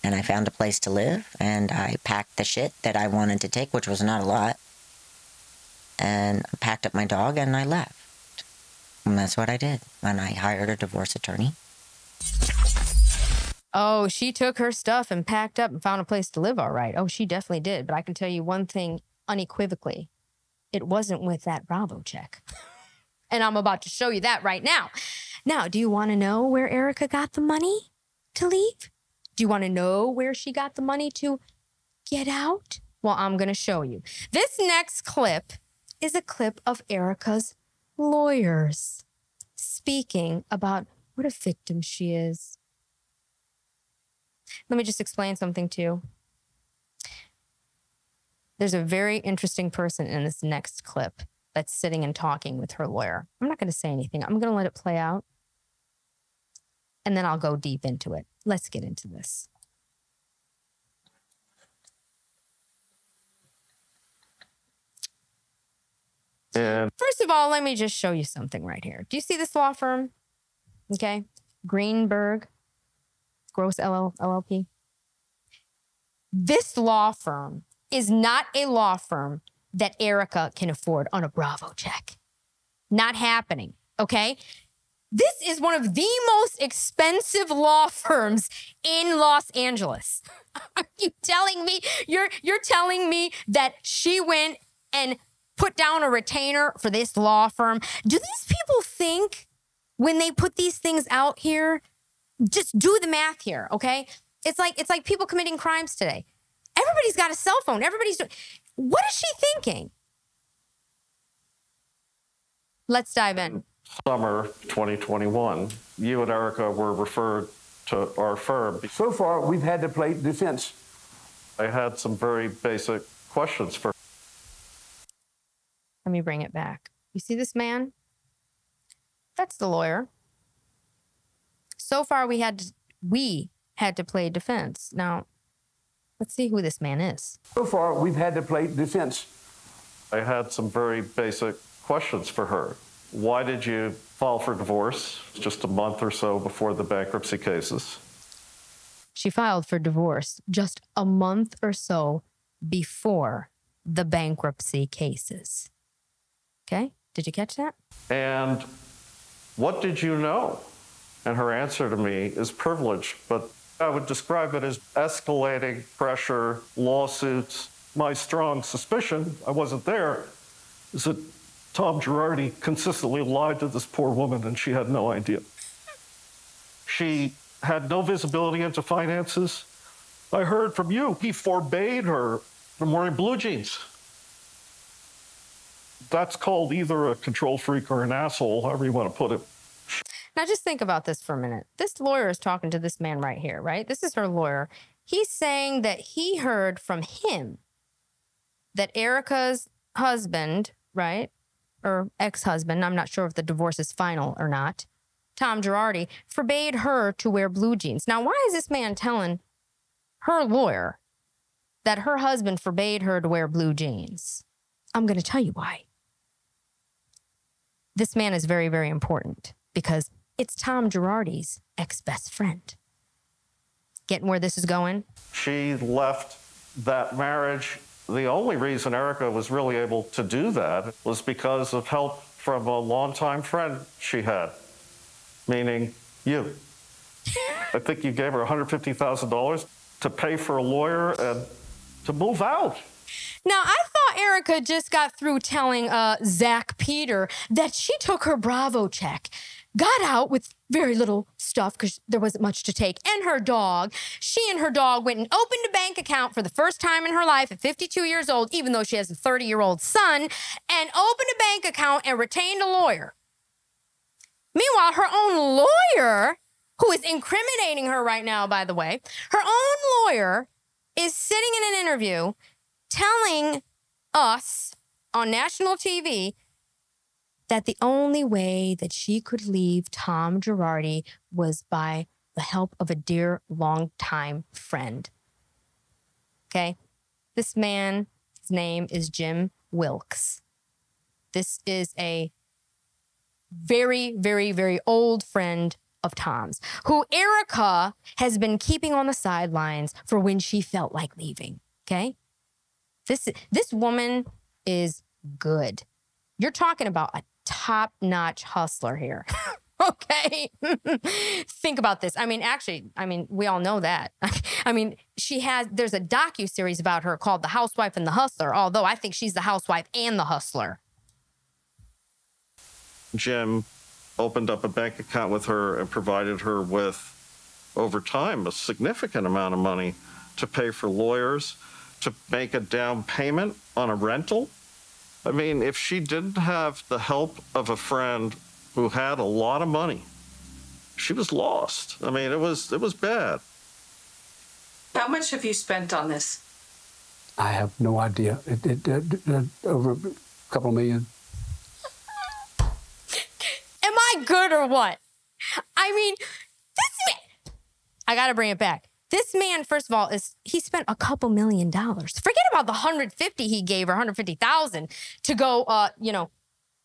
And I found a place to live, and I packed the shit that I wanted to take, which was not a lot. And I packed up my dog, and I left. And that's what I did. And I hired a divorce attorney. Oh, she took her stuff and packed up and found a place to live all right. Oh, she definitely did. But I can tell you one thing unequivocally. It wasn't with that Bravo check. And I'm about to show you that right now. Now, do you want to know where Erika got the money to leave? Do you want to know where she got the money to get out? Well, I'm going to show you. This next clip is a clip of Erika's lawyers speaking about what a victim she is. Let me just explain something to you. There's a very interesting person in this next clip that's sitting and talking with her lawyer. I'm not going to say anything. I'm going to let it play out. And then I'll go deep into it. Let's get into this. And first of all, let me just show you something right here. Do you see this law firm? Okay. Greenberg, Gross LLP. This law firm is not a law firm that Erika can afford on a Bravo check. Not happening, okay? This is one of the most expensive law firms in Los Angeles. Are you telling me, you're telling me that she went and put down a retainer for this law firm? Do these people think when they put these things out here, just do the math here, okay? It's like people committing crimes today. Everybody's got a cell phone. Everybody's doing, what is she thinking? Let's dive in. Summer 2021, you and Erika were referred to our firm. So far, we've had to play defense. I had some very basic questions for. Let me bring it back. You see this man? That's the lawyer. So far, we had to play defense. Now, let's see who this man is. So far, we've had to play defense. I had some very basic questions for her. Why did you file for divorce just a month or so before the bankruptcy cases? She filed for divorce just a month or so before the bankruptcy cases. Okay? Did you catch that? And what did you know? And her answer to me is privilege, but I would describe it as escalating pressure, lawsuits. My strong suspicion, I wasn't there, is that Tom Girardi consistently lied to this poor woman and she had no idea. She had no visibility into finances. I heard from you, he forbade her from wearing blue jeans. That's called either a control freak or an asshole, however you want to put it. Now just think about this for a minute. This lawyer is talking to this man right here, right? This is her lawyer. He's saying that he heard from him that Erika's husband, right? Or ex-husband, I'm not sure if the divorce is final or not, Tom Girardi, forbade her to wear blue jeans. Now, why is this man telling her lawyer that her husband forbade her to wear blue jeans? I'm going to tell you why. This man is very, very important because it's Tom Girardi's ex-best friend. Getting where this is going? She left that marriage. The only reason Erika was really able to do that was because of help from a longtime friend she had, meaning you. I think you gave her $150,000 to pay for a lawyer and to move out. Now, I thought Erika just got through telling Zach Peter that she took her Bravo check, got out with very little stuff because there wasn't much to take, and her dog. She and her dog went and opened a bank account for the first time in her life at 52 years old, even though she has a 30-year-old son, and opened a bank account and retained a lawyer. Meanwhile, her own lawyer, who is incriminating her right now, by the way, her own lawyer is sitting in an interview telling us on national TV that the only way that she could leave Tom Girardi was by the help of a dear longtime friend. Okay? This man, his name is Jim Wilkes. This is a very, very, very old friend of Tom's, who Erika has been keeping on the sidelines for when she felt like leaving. Okay? This woman is good. You're talking about a top-notch hustler here. Okay? Think about this. I mean, actually, we all know that. There's a docuseries about her called The Housewife and The Hustler, although I think she's the housewife and the hustler. Jim opened up a bank account with her and provided her with, over time, a significant amount of money to pay for lawyers, to make a down payment on a rental. I mean, if she didn't have the help of a friend who had a lot of money, she was lost. I mean, it was bad. How much have you spent on this? I have no idea. Over a couple million. Am I good or what? I mean, this man, I got to bring it back. This man, first of all, he spent a couple $1 million. Forget about the $150 he gave her, $150,000 to go,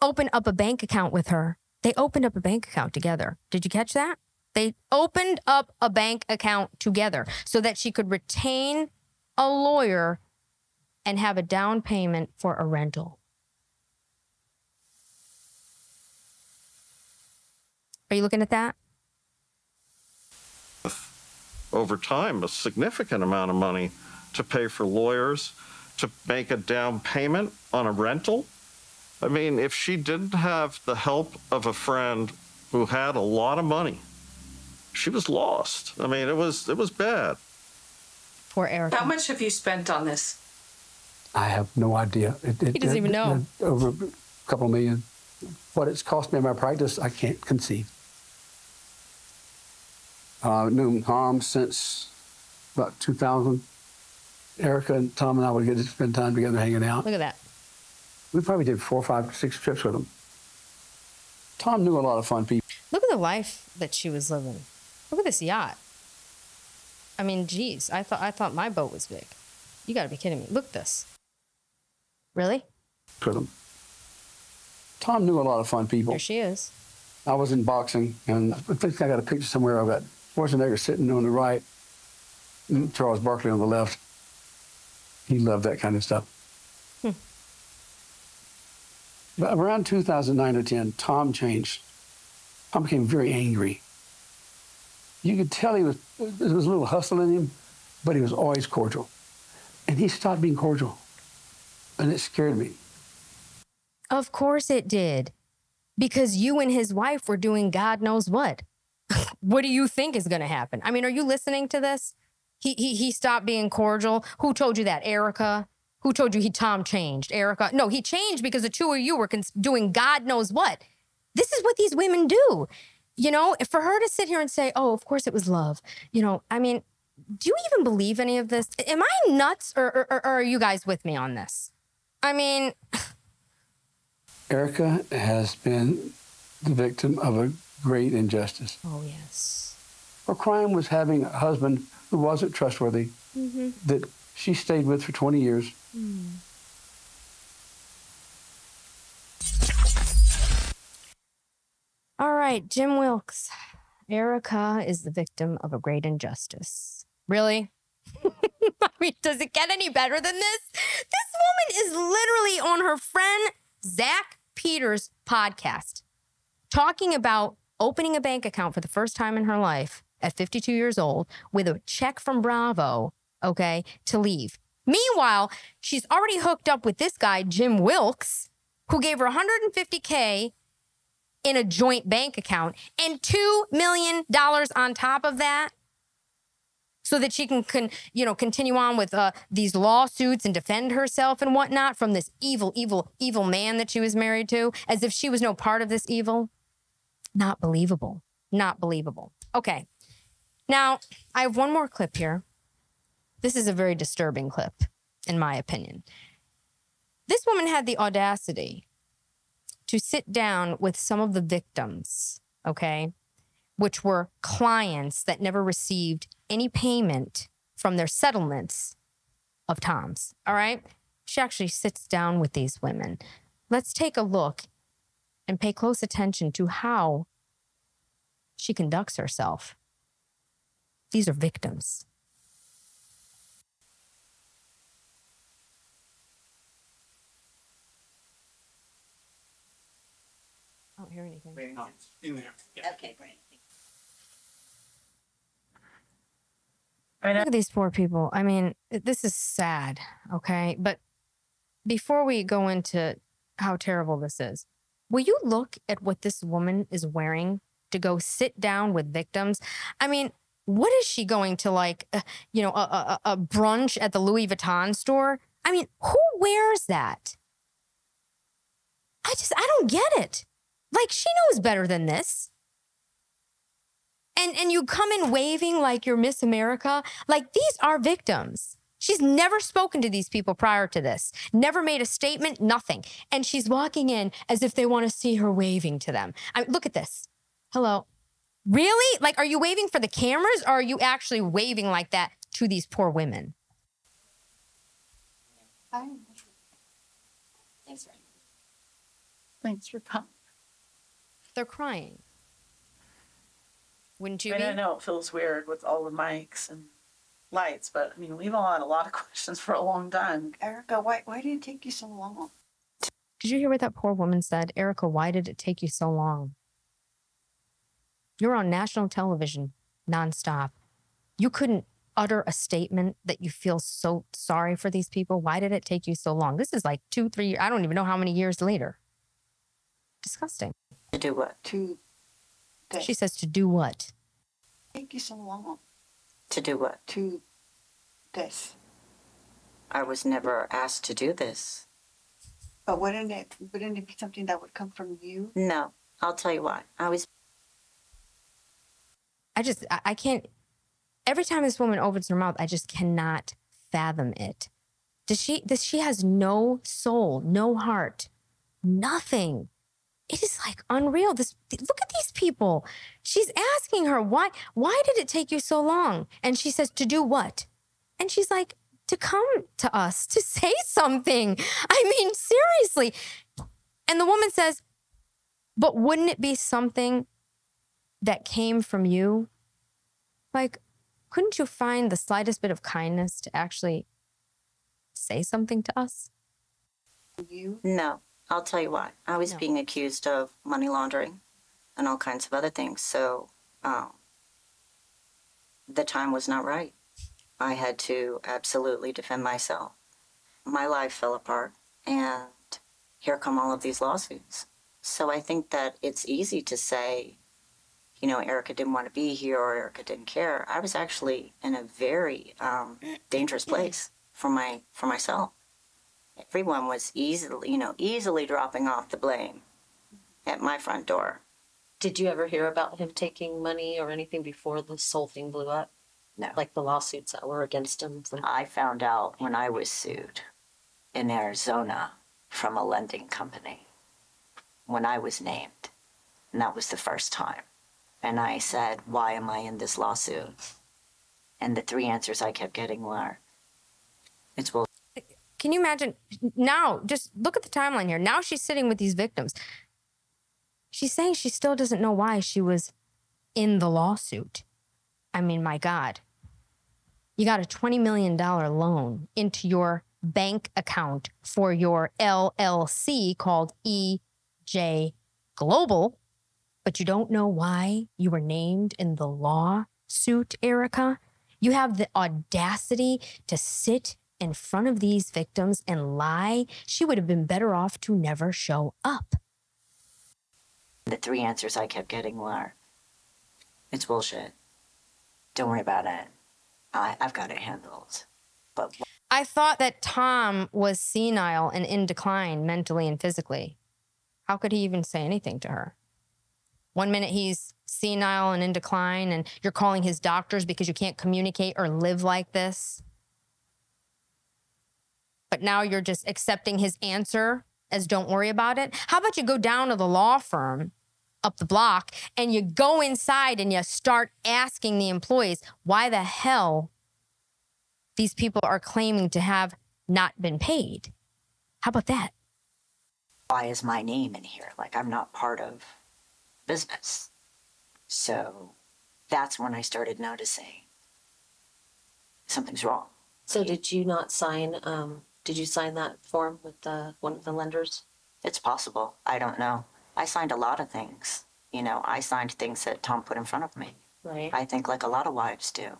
open up a bank account with her. They opened up a bank account together. Did you catch that? They opened up a bank account together so that she could retain a lawyer and have a down payment for a rental. Are you looking at that? Over time, a significant amount of money to pay for lawyers, to make a down payment on a rental. I mean, if she didn't have the help of a friend who had a lot of money, she was lost. I mean, it was bad. Poor Erika. How much have you spent on this? I have no idea. He doesn't even know. Over a couple of million. What it's cost me in my practice, I can't conceive. I've known Tom since about 2000. Erika and Tom and I would get to spend time together hanging out. Look at that. We probably did 4, 5, 6 trips with him. Tom knew a lot of fun people. Look at the life that she was living. Look at this yacht. I mean, geez, I thought my boat was big. You got to be kidding me. Look at this. Really? With him. Tom knew a lot of fun people. There she is. I was in boxing, and I think I got a picture somewhere of that Schwarzenegger sitting on the right, and Charles Barkley on the left. He loved that kind of stuff. But around 2009 or 10, Tom changed. Tom became very angry. You could tell there was a little hustle in him, but he was always cordial. And he stopped being cordial, and it scared me. Of course it did. Because you and his wife were doing God knows what. What do you think is going to happen? I mean, are you listening to this? He stopped being cordial. Who told you that? Erika? Who told you Tom changed? Erika? No, he changed because the two of you were doing God knows what. This is what these women do. You know, for her to sit here and say, oh, of course it was love. You know, I mean, do you even believe any of this? Am I nuts or are you guys with me on this? I mean... Erika has been the victim of a great injustice. Oh, yes. Her crime was having a husband who wasn't trustworthy, that she stayed with for 20 years. All right, Jim Wilkes. Erika is the victim of a great injustice. Really? I mean, does it get any better than this? This woman is literally on her friend Zach Peters' podcast talking about opening a bank account for the first time in her life at 52 years old with a check from Bravo, okay, to leave. Meanwhile, she's already hooked up with this guy, Jim Wilkes, who gave her $150K in a joint bank account and $2 million on top of that so that she can continue on with these lawsuits and defend herself and whatnot from this evil, evil, evil man that she was married to, as if she was no part of this evil. Not believable. Not believable. Okay. Now, I have one more clip here. This is a very disturbing clip, in my opinion. This woman had the audacity to sit down with some of the victims, okay, which were clients that never received any payment from their settlements of Tom's, all right? She actually sits down with these women. Let's take a look and pay close attention to how she conducts herself. These are victims. I don't hear anything. No, in there. Yeah. Okay, great. Look at these poor people. I mean, this is sad, okay? But before we go into how terrible this is, will you look at what this woman is wearing to go sit down with victims? I mean, what is she going to, like, a brunch at the Louis Vuitton store? I mean, who wears that? I don't get it. Like, she knows better than this. And you come in waving like you're Miss America. Like, these are victims. She's never spoken to these people prior to this. Never made a statement, nothing. And she's walking in as if they want to see her waving to them. Look at this. Hello. Really? Like, are you waving for the cameras or are you actually waving like that to these poor women? Thanks, Ray. Thanks for coming. They're crying. Wouldn't you I be? mean, I know it feels weird with all the mics and lights, but I mean, we've all had a lot of questions for a long time. Erika, why did it take you so long? Did you hear what that poor woman said? Erika, why did it take you so long? You're on national television nonstop. You couldn't utter a statement that you feel so sorry for these people. Why did it take you so long? This is like 2, 3 years. I don't even know how many years later. Disgusting. To do what? To this. She says to do what? Take you so long. To do what? To this. I was never asked to do this. But wouldn't it be something that would come from you? No, I'll tell you why. I can't, every time this woman opens her mouth, I just cannot fathom it. She has no soul, no heart, nothing. It is like unreal. Look at these people. She's asking her, why did it take you so long? And she says, to do what? And she's like, to come to us, to say something. I mean, seriously. And the woman says, but wouldn't it be something that came from you? Like, couldn't you find the slightest bit of kindness to actually say something to us? You? No, I'll tell you why. I was being accused of money laundering and all kinds of other things. So the time was not right. I had to absolutely defend myself. My life fell apart, and here come all of these lawsuits. So I think that it's easy to say, you know, Erika didn't want to be here or Erika didn't care. I was actually in a very dangerous place for myself. Everyone was easily dropping off the blame at my front door. Did you ever hear about him taking money or anything before this whole thing blew up? No. Like the lawsuits that were against him? I found out when I was sued in Arizona from a lending company when I was named. And that was the first time. And I said, why am I in this lawsuit? And the 3 answers I kept getting were, it's bull. Can you imagine now, just look at the timeline here. Now she's sitting with these victims. She's saying she still doesn't know why she was in the lawsuit. I mean, my God. You got a $20 million loan into your bank account for your LLC called EJ Global, but you don't know why you were named in the lawsuit, Erika. You have the audacity to sit in front of these victims and lie. She would have been better off to never show up. The 3 answers I kept getting were, it's bullshit. Don't worry about it. I've got it handled. But I thought that Tom was senile and in decline mentally and physically. How could he even say anything to her? 1 minute he's senile and in decline, and you're calling his doctors because you can't communicate or live like this. But now you're just accepting his answer as don't worry about it. How about you go down to the law firm up the block and you go inside and you start asking the employees why the hell these people are claiming to have not been paid? How about that? why is my name in here? Like, I'm not part of business. So that's when I started noticing something's wrong. So did you not sign, did you sign that form with one of the lenders? It's possible. I don't know. I signed a lot of things. You know, I signed things that Tom put in front of me. Right. I think like a lot of wives do.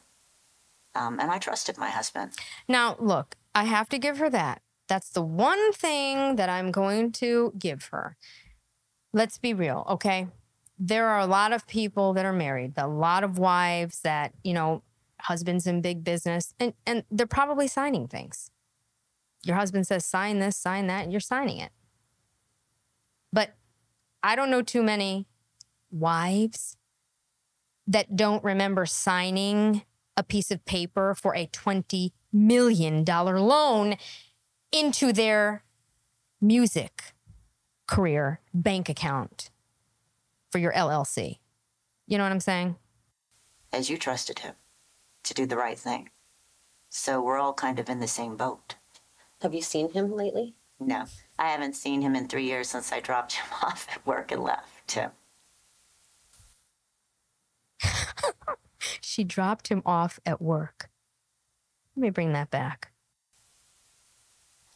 And I trusted my husband. Now, look, I have to give her that. That's the one thing that I'm going to give her. Let's be real, okay? There are a lot of people that are married, a lot of wives that, you know, husbands in big business, and they're probably signing things. Your husband says, sign this, sign that, and you're signing it. But I don't know too many wives that don't remember signing a piece of paper for a $20 million loan into their music career bank account for your LLC. You know what I'm saying? As you trusted him to do the right thing. So we're all kind of in the same boat. Have you seen him lately? No, I haven't seen him in 3 years since I dropped him off at work and left him. She dropped him off at work. Let me bring that back.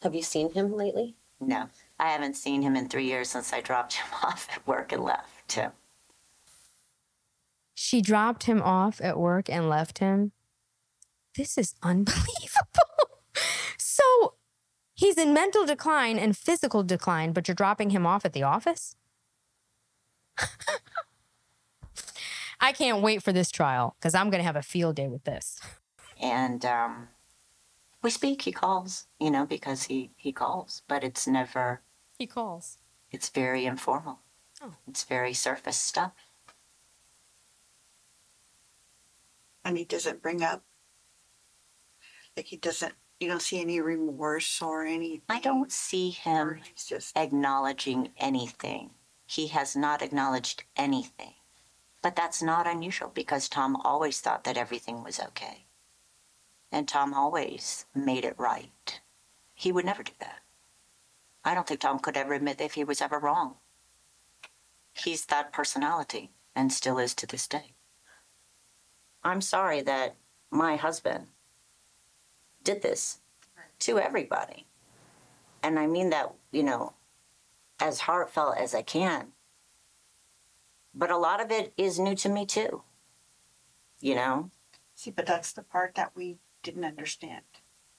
Have you seen him lately? No, I haven't seen him in 3 years since I dropped him off at work and left him. She dropped him off at work and left him. This is unbelievable. So he's in mental decline and physical decline, but you're dropping him off at the office? I can't wait for this trial because I'm going to have a field day with this. And we speak, he calls, you know, because he calls, but it's never... He calls. It's very informal. Oh. It's very surface stuff. And he doesn't bring up, like he doesn't, you don't see any remorse or any... I don't see him acknowledging anything. He has not acknowledged anything. But that's not unusual because Tom always thought that everything was okay. And Tom always made it right. He would never do that. I don't think Tom could ever admit if he was ever wrong. He's that personality and still is to this day. I'm sorry that my husband did this to everybody. And I mean that, you know, as heartfelt as I can. But a lot of it is new to me too, you know? See, but that's the part that we didn't understand.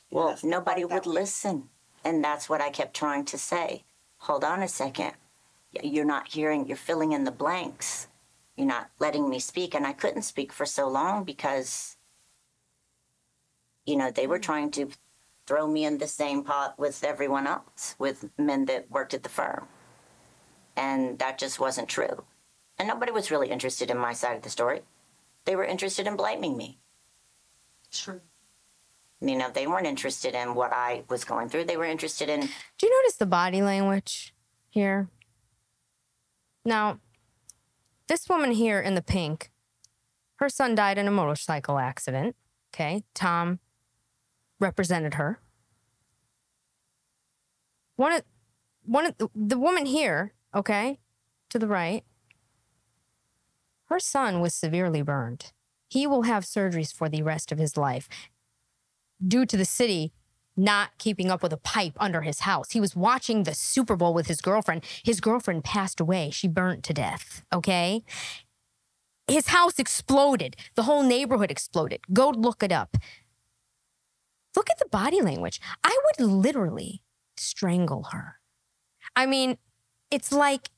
Well, nobody would listen. And that's what I kept trying to say. Hold on a second. You're not hearing, you're filling in the blanks. You're not letting me speak. And I couldn't speak for so long because, you know, they were trying to throw me in the same pot with everyone else, with men that worked at the firm. And that just wasn't true. And nobody was really interested in my side of the story. They were interested in blaming me. True. You know, they weren't interested in what I was going through. They were interested in... Do you notice the body language here? Now, this woman here in the pink, her son died in a motorcycle accident, okay? Tom represented her. The woman here, okay, to the right, her son was severely burned. He will have surgeries for the rest of his life due to the city not keeping up with a pipe under his house. He was watching the Super Bowl with his girlfriend. His girlfriend passed away. She burnt to death, okay? His house exploded. The whole neighborhood exploded. Go look it up. Look at the body language. I would literally strangle her. I mean, it's like...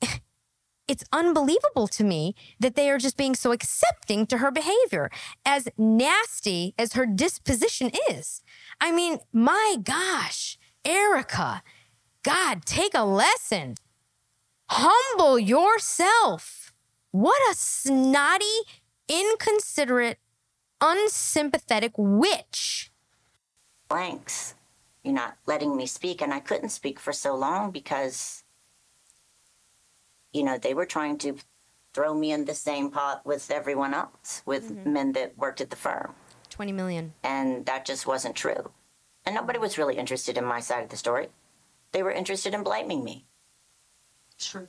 It's unbelievable to me that they are just being so accepting to her behavior, as nasty as her disposition is. I mean, my gosh, Erika, God, take a lesson. Humble yourself. What a snotty, inconsiderate, unsympathetic witch. Blanks. You're not letting me speak, and I couldn't speak for so long because... You know, they were trying to throw me in the same pot with everyone else, with men that worked at the firm. 20 million. And that just wasn't true. And nobody was really interested in my side of the story. They were interested in blaming me. True.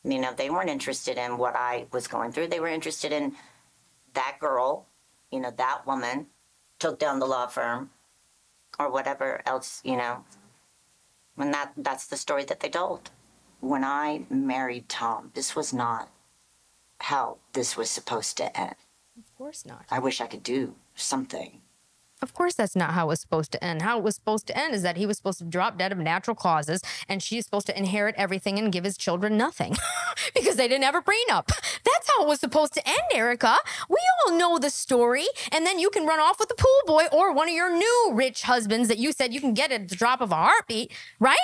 You know, they weren't interested in what I was going through. They were interested in that girl, you know, that woman took down the law firm or whatever else, you know. And that's the story that they told. When I married Tom, this was not how this was supposed to end. Of course not. I wish I could do something. Of course that's not how it was supposed to end. How it was supposed to end is that he was supposed to drop dead of natural causes and she's supposed to inherit everything and give his children nothing because they didn't have a prenup. That's how it was supposed to end, Erika. We all know the story, and then you can run off with the pool boy or one of your new rich husbands that you said you can get at the drop of a heartbeat, right?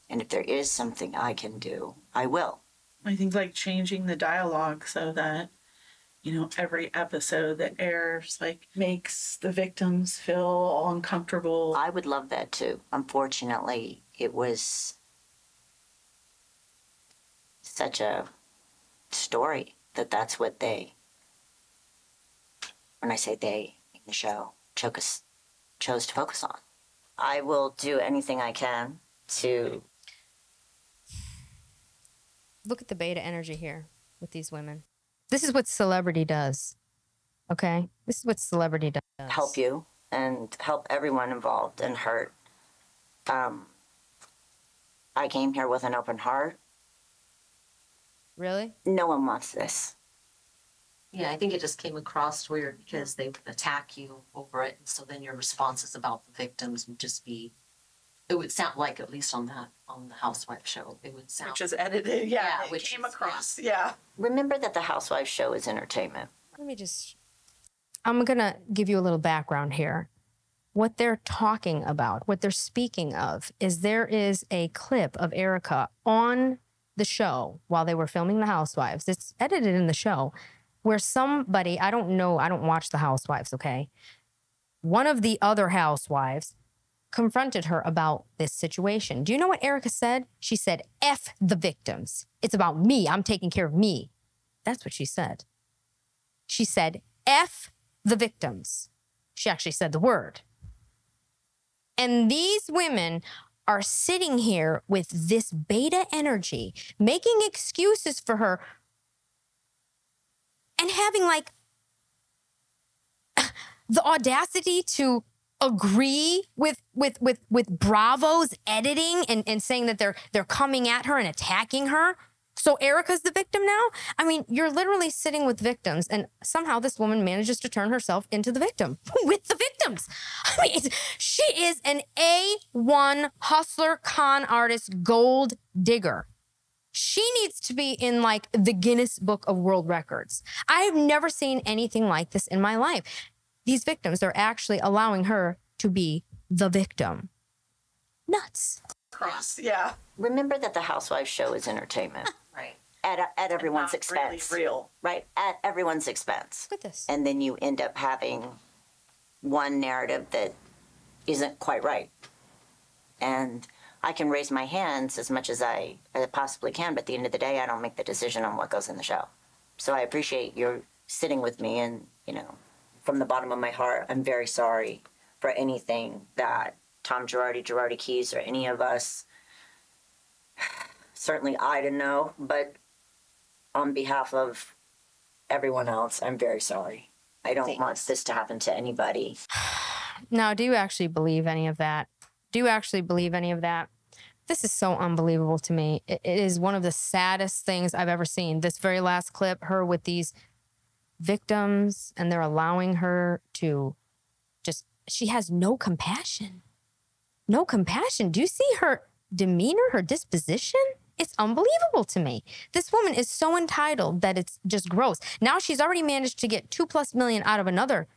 And if there is something I can do, I will. I think like changing the dialogue so that, you know, every episode that airs like makes the victims feel uncomfortable. I would love that too. Unfortunately, it was such a story that's what they, when I say they in the show, chose to focus on. I will do anything I can to... Look at the beta energy here with these women. This is what celebrity does, okay? This is what celebrity does. help you and help everyone involved and hurt. I came here with an open heart. Really? No one wants this. Yeah, I think it just came across weird because they would attack you over it, and so then your responses about the victims would just be, it would sound like, at least on the Housewife show, it would sound... Which is edited, yeah, which came across, yeah. Remember that the Housewife show is entertainment. Let me just... I'm going to give you a little background here. What they're talking about, what they're speaking of, is there is a clip of Erika on the show while they were filming The Housewives. It's edited in the show, where somebody, I don't know, I don't watch The Housewives, okay? One of the other housewives confronted her about this situation. Do you know what Erika said? She said, F the victims. It's about me. I'm taking care of me. That's what she said. She said, F the victims. She actually said the word. And these women are sitting here with this beta energy, making excuses for her and having like the audacity to agree with Bravo's editing and saying that they're coming at her and attacking her. So Erika's the victim now? I mean, you're literally sitting with victims, and somehow this woman manages to turn herself into the victim with the victims. I mean, she is an A1 hustler, con artist, gold digger. She needs to be in like the Guinness Book of World Records. I have never seen anything like this in my life. These victims are actually allowing her to be the victim. Nuts. Cross, yeah. Remember that the Housewife show is entertainment. Right. At everyone's expense. Really real. Right, at everyone's expense. Look at this. And then you end up having one narrative that isn't quite right. And I can raise my hands as much as I possibly can, but at the end of the day, I don't make the decision on what goes in the show. So I appreciate your sitting with me, and, you know, from the bottom of my heart, I'm very sorry for anything that Tom Girardi Keys, or any of us, certainly I didn't know, but on behalf of everyone else, I'm very sorry. I don't want this to happen to anybody. Now, do you actually believe any of that? Do you actually believe any of that? This is so unbelievable to me. It is one of the saddest things I've ever seen. This very last clip, her with these victims, and they're allowing her to just, she has no compassion. No compassion. Do you see her demeanor, her disposition? It's unbelievable to me. This woman is so entitled that it's just gross. Now she's already managed to get $2+ million out of another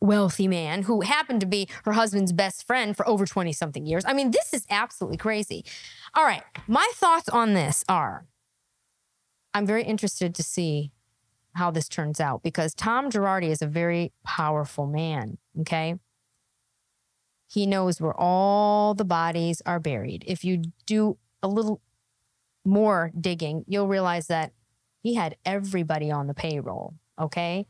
wealthy man who happened to be her husband's best friend for over 20-something years. I mean, this is absolutely crazy. All right, my thoughts on this are, I'm very interested to see how this turns out, because Tom Girardi is a very powerful man, okay? He knows where all the bodies are buried. If you do a little more digging, you'll realize that he had everybody on the payroll, okay?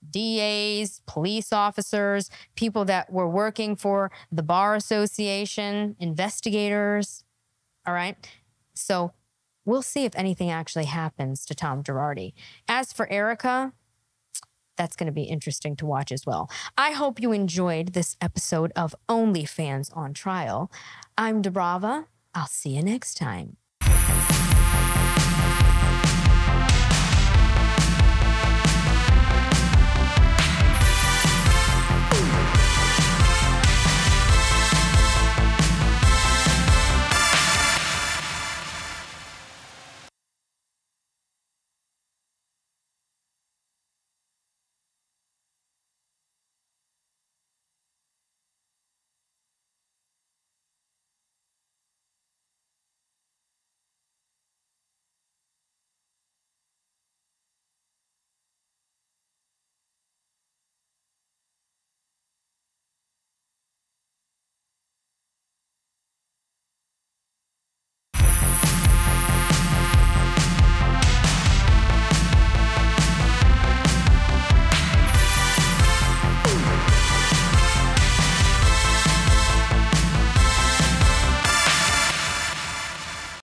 DAs, police officers, people that were working for the Bar Association, investigators, all right? So we'll see if anything actually happens to Tom Girardi. As for Erika, that's going to be interesting to watch as well. I hope you enjoyed this episode of OnlyFans on Trial. I'm DiBrava. I'll see you next time.